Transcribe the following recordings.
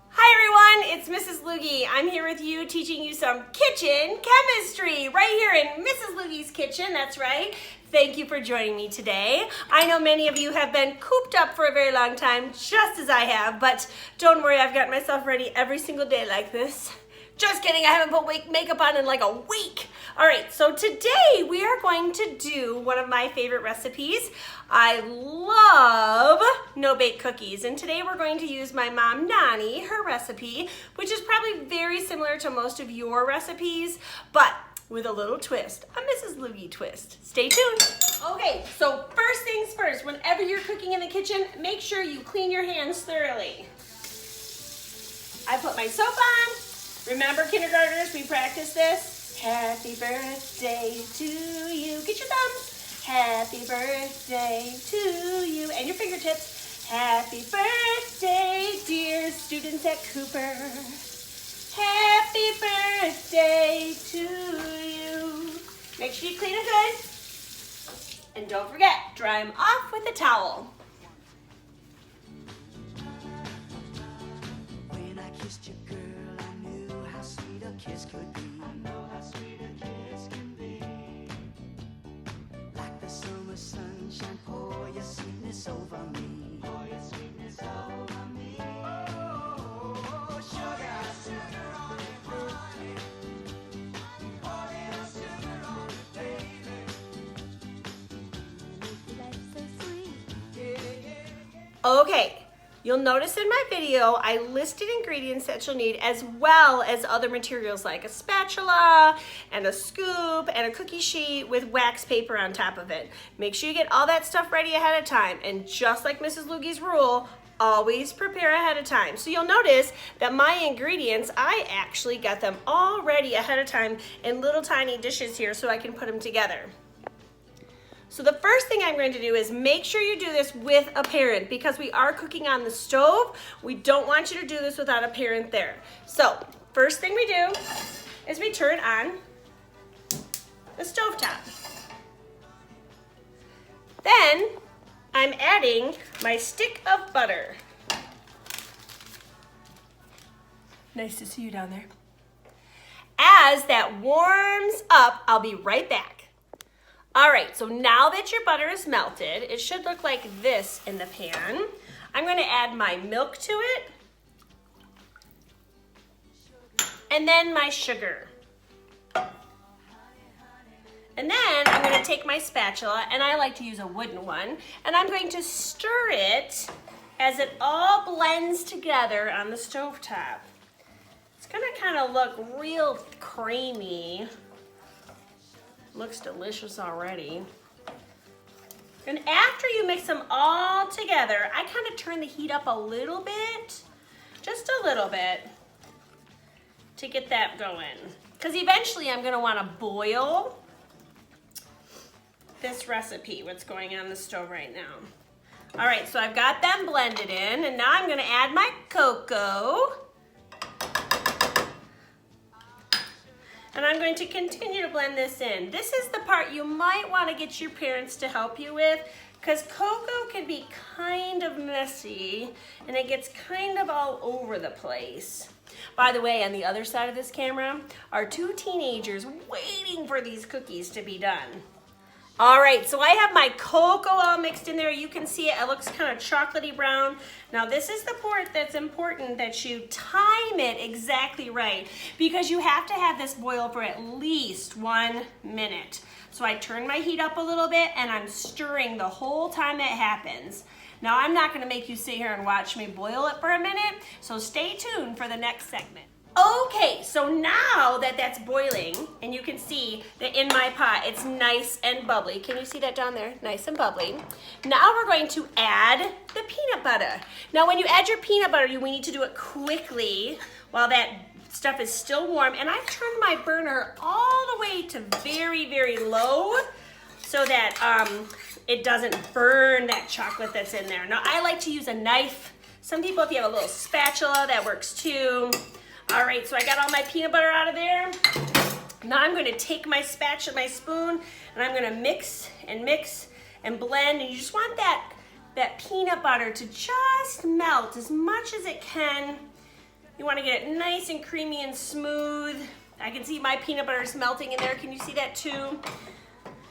Hi everyone, it's Mrs. Luegge. I'm here with you teaching you some kitchen chemistry right here in Mrs. Luegge's kitchen, that's right. Thank you for joining me today. I know many of you have been cooped up for a very long time, just as I have, but don't worry, I've got myself ready every single day like this. Just kidding, I haven't put makeup on in like a week. All right, so today we are going to do one of my favorite recipes. I love no-bake cookies, and today we're going to use my mom, Nani, her recipe, which is probably very similar to most of your recipes, but with a little twist, a Mrs. Luegge twist. Stay tuned. Okay, so first things first, whenever you're cooking in the kitchen, make sure you clean your hands thoroughly. I put my soap on. Remember, kindergartners, we practice this. Happy birthday to you. Get your thumbs. Happy birthday to you. And your fingertips. Happy birthday, dear students at Cooper. Happy birthday to you. Make sure you clean them good. And don't forget, dry them off with a towel. When I kissed you, girl, I knew how sweet a kiss could be. I know how sweet a kiss can be. Like the summer sunshine, pour your sweetness over me. Pour your sweetness over me. Oh, sugar, sugar on it, honey. Pour a little sugar on it, baby. Make life so sweet. Yeah, yeah. Okay. You'll notice in my video, I listed ingredients that you'll need as well as other materials like a spatula and a scoop and a cookie sheet with wax paper on top of it. Make sure you get all that stuff ready ahead of time. And just like Mrs. Luegge's rule, always prepare ahead of time. So you'll notice that my ingredients, I actually got them all ready ahead of time in little tiny dishes here so I can put them together. So the first thing I'm going to do is make sure you do this with a parent because we are cooking on the stove. We don't want you to do this without a parent there. So first thing we do is we turn on the stovetop. Then I'm adding my stick of butter. Nice to see you down there. As that warms up, I'll be right back. All right, so now that your butter is melted, it should look like this in the pan. I'm going to add my milk to it, and then my sugar. And then I'm going to take my spatula, and I like to use a wooden one, and I'm going to stir it as it all blends together on the stovetop. It's going to kind of look real creamy. Looks delicious already. And after you mix them all together, I kind of turn the heat up a little bit, just a little bit, to get that going. Because eventually I'm gonna wanna boil this recipe, what's going on the stove right now. All right, so I've got them blended in, and now I'm gonna add my cocoa. And I'm going to continue to blend this in. This is the part you might want to get your parents to help you with because cocoa can be kind of messy and it gets kind of all over the place. By the way, on the other side of this camera are two teenagers waiting for these cookies to be done. All right, so I have my cocoa all mixed in there. You can see it, it looks kind of chocolatey brown. Now this is the part that's important that you time it exactly right because you have to have this boil for at least 1 minute. So I turn my heat up a little bit and I'm stirring the whole time it happens. Now I'm not gonna make you sit here and watch me boil it for a minute, so stay tuned for the next segment. Okay, so now that that's boiling, and you can see that in my pot, it's nice and bubbly. Can you see that down there? Nice and bubbly. Now we're going to add the peanut butter. Now when you add your peanut butter, we need to do it quickly while that stuff is still warm. And I've turned my burner all the way to very, very low so that it doesn't burn that chocolate that's in there. Now I like to use a knife. Some people, if you have a little spatula, that works too. All right, so I got all my peanut butter out of there. Now I'm gonna take my spatula, my spoon, and I'm gonna mix and blend, and you just want that that peanut butter to just melt as much as it can. You want to get it nice and creamy and smooth. I can see my peanut butter is melting in there. Can you see that too?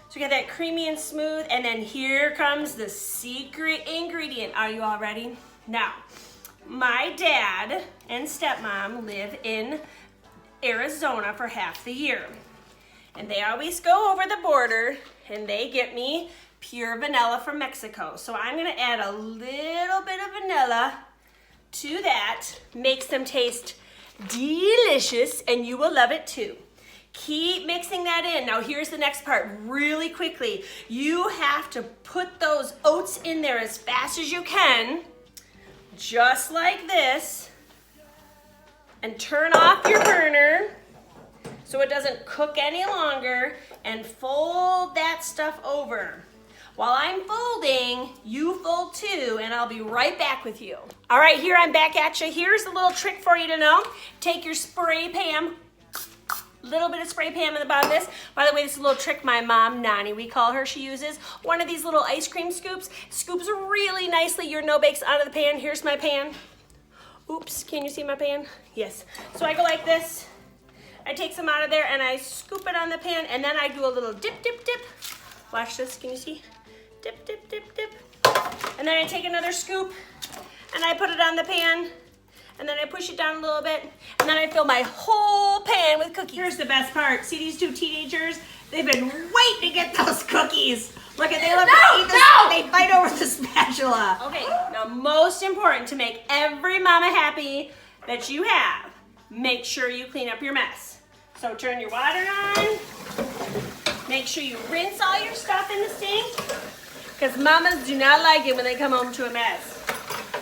So you get that creamy and smooth, and then here comes the secret ingredient. Are you all ready? Now, my dad and stepmom live in Arizona for half the year. And they always go over the border and they get me pure vanilla from Mexico. So I'm gonna add a little bit of vanilla to that. Makes them taste delicious, and you will love it too. Keep mixing that in. Now here's the next part, really quickly. You have to put those oats in there as fast as you can, just like this, and turn off your burner so it doesn't cook any longer, and fold that stuff over. While I'm folding, you fold too, and I'll be right back with you. All right, here I'm back at you. Here's a little trick for you to know. Take your spray pan, little bit of spray pan in the bottom of this. By the way, this is a little trick my mom, Nani, we call her, she uses one of these little ice cream scoops. Scoops really nicely your no-bakes out of the pan. Here's my pan. Oops, can you see my pan? Yes. So I go like this. I take some out of there and I scoop it on the pan, and then I do a little dip, dip, dip. Watch this, can you see? Dip, dip, dip, dip. And then I take another scoop and I put it on the pan, and then I push it down a little bit, and then I fill my whole pan with cookies. Here's the best part. See these two teenagers? They've been waiting to get those cookies. Look at, they love to eat this. They fight over the spatula. Okay, now most important to make every mama happy that you have, make sure you clean up your mess. So turn your water on. Make sure you rinse all your stuff in the sink, because mamas do not like it when they come home to a mess.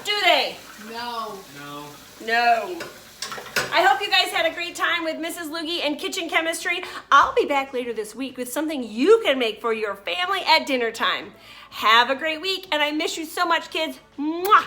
Do they? No. No. No. I hope you guys had a great time with Mrs. Luegge and Kitchen Chemistry. I'll be back later this week with something you can make for your family at dinner time. Have a great week, and I miss you so much, kids. Mwah!